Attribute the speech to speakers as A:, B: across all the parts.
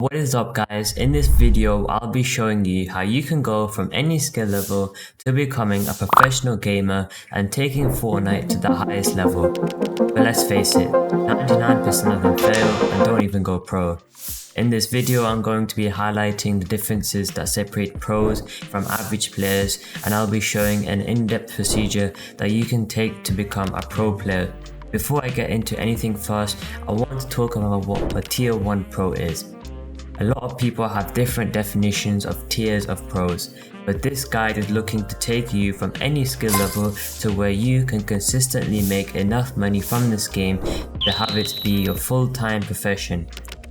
A: What is up guys, in this video I'll be showing you how you can go from any skill level to becoming a professional gamer and taking Fortnite to the highest level. But let's face it, 99% of them fail and don't even go pro. In this video I'm going to be highlighting the differences that separate pros from average players, and I'll be showing an in-depth procedure that you can take to become a pro player. Before I get into anything first, I want to talk about what a tier 1 pro is. A lot of people have different definitions of tiers of pros, but this guide is looking to take you from any skill level to where you can consistently make enough money from this game to have it be your full-time profession.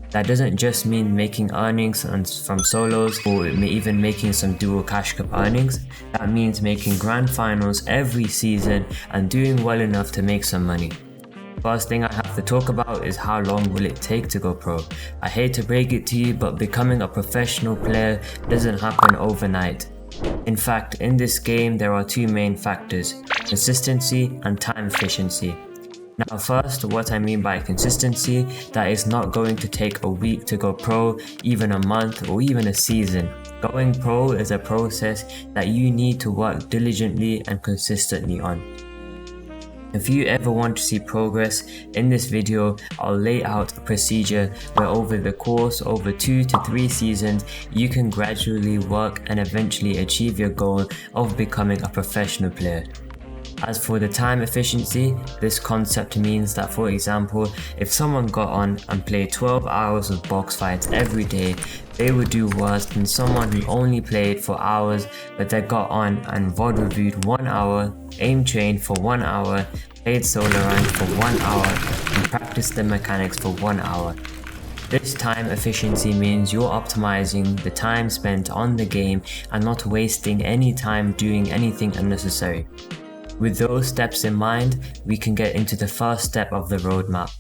A: That doesn't just mean making earnings from solos or even making some dual cash cup earnings. That means making grand finals every season and doing well enough to make some money. First thing I have to talk about is how long will it take to go pro. I hate to break it to you, but becoming a professional player doesn't happen overnight. In fact, in this game there are two main factors: consistency and time efficiency. Now first, what I mean by consistency, that is not going to take a week to go pro, even a month or even a season. Going pro is a process that you need to work diligently and consistently on. If you ever want to see progress, in this video I'll lay out a procedure where over the course over 2 to 3 seasons you can gradually work and eventually achieve your goal of becoming a professional player. As for the time efficiency, this concept means that, for example, if someone got on and played 12 hours of box fights every day, they would do worse than someone who only played for hours but they got on and VOD reviewed 1 hour, aim trained for 1 hour, played solo rank for 1 hour and practiced the mechanics for 1 hour. This time efficiency means you're optimizing the time spent on the game and not wasting any time doing anything unnecessary. With those steps in mind, we can get into the first step of the roadmap.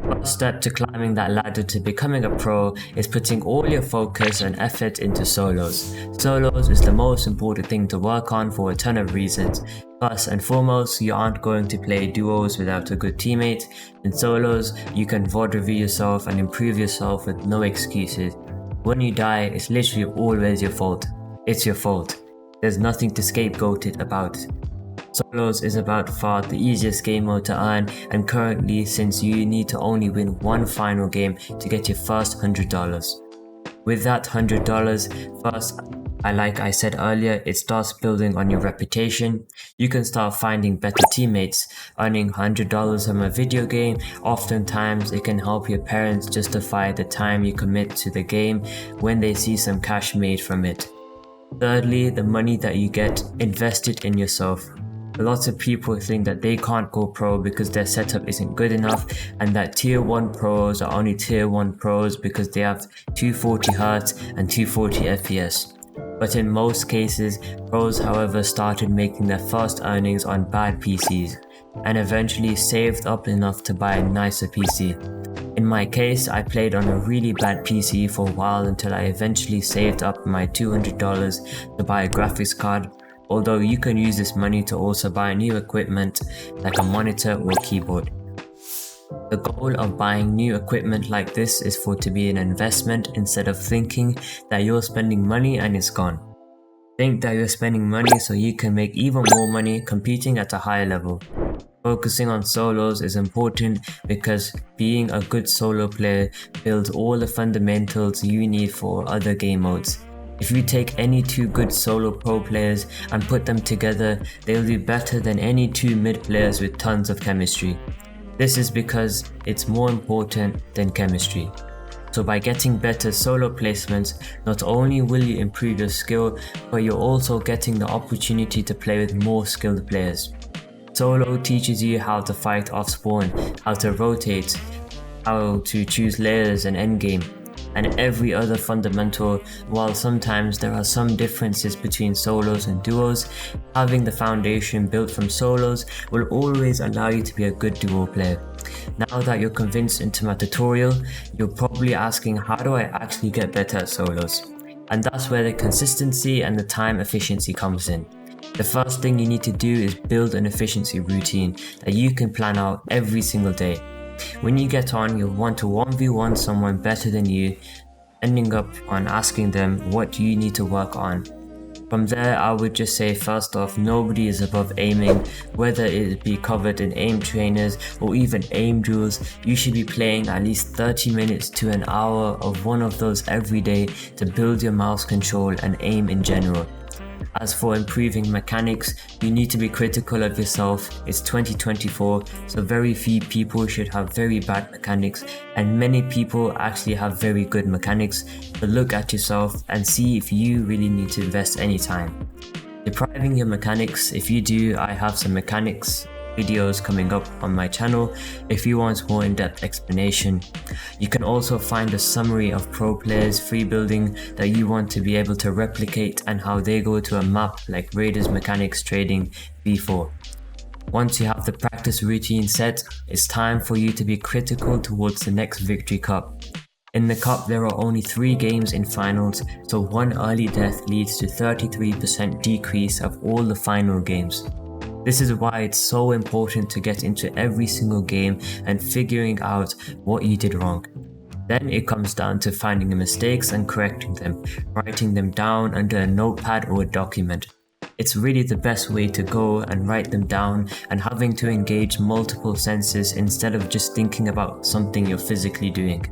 A: First step to climbing that ladder to becoming a pro is putting all your focus and effort into solos. Solos is the most important thing to work on for a ton of reasons. First and foremost, you aren't going to play duos without a good teammate. In solos, you can VOD review yourself and improve yourself with no excuses. When you die, it's literally always your fault. It's your fault. There's nothing to scapegoat it about. Solos is about far the easiest game mode to earn, and currently, since you need to only win one final game to get your first $100. With that $100, first, like I said earlier, it starts building on your reputation. You can start finding better teammates. Earning $100 from a video game, oftentimes it can help your parents justify the time you commit to the game when they see some cash made from it. Thirdly, the money that you get, invest it in yourself. Lots of people think that they can't go pro because their setup isn't good enough, and that tier 1 pros are only tier 1 pros because they have 240Hz and 240 FPS. But in most cases, pros however started making their first earnings on bad PCs and eventually saved up enough to buy a nicer PC. In my case, I played on a really bad PC for a while until I eventually saved up my $200 to buy a graphics card. Although you can use this money to also buy new equipment like a monitor or keyboard. The goal of buying new equipment like this is for it to be an investment instead of thinking that you're spending money and it's gone. Think that you're spending money so you can make even more money competing at a higher level. Focusing on solos is important because being a good solo player builds all the fundamentals you need for other game modes. If you take any two good solo pro players and put them together, they'll do better than any two mid players with tons of chemistry. This is because it's more important than chemistry. So by getting better solo placements, not only will you improve your skill, but you're also getting the opportunity to play with more skilled players. Solo teaches you how to fight off spawn, how to rotate, how to choose layers and endgame, and every other fundamental. While sometimes there are some differences between solos and duos, having the foundation built from solos will always allow you to be a good duo player. Now that you're convinced into my tutorial, you're probably asking, how do I actually get better at solos? And that's where the consistency and the time efficiency comes in. The first thing you need to do is build an efficiency routine that you can plan out every single day. When you get on, you'll want to 1v1 someone better than you. ending up on asking them, what do you need to work on? From there, I would just say, first off, nobody is above aiming, whether it be covered in aim trainers or even aim drills. You should be playing at least 30 minutes to an hour of one of those every day to build your mouse control and aim in general. As for improving mechanics, you need to be critical of yourself. It's 2024, so very few people should have very bad mechanics, and many people actually have very good mechanics. But look at yourself and see if you really need to invest any time. Depriving your mechanics, if you do, I have some mechanics videos coming up on my channel if you want more in-depth explanation. You can also find a summary of pro players free building that you want to be able to replicate and how they go to a map like Raiders Mechanics Trading V4. Once you have the practice routine set, it's time for you to be critical towards the next Victory Cup. In the cup, there are only 3 games in finals, so one early death leads to 33% decrease of all the final games. This is why it's so important to get into every single game and figuring out what you did wrong. Then it comes down to finding the mistakes and correcting them, writing them down under a notepad or a document. It's really the best way to go and write them down and having to engage multiple senses instead of just thinking about something you're physically doing.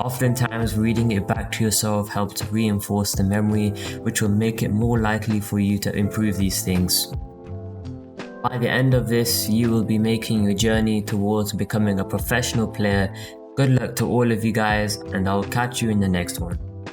A: Oftentimes, reading it back to yourself helps reinforce the memory, which will make it more likely for you to improve these things. By the end of this, you will be making your journey towards becoming a professional player. Good luck to all of you guys, and I'll catch you in the next one.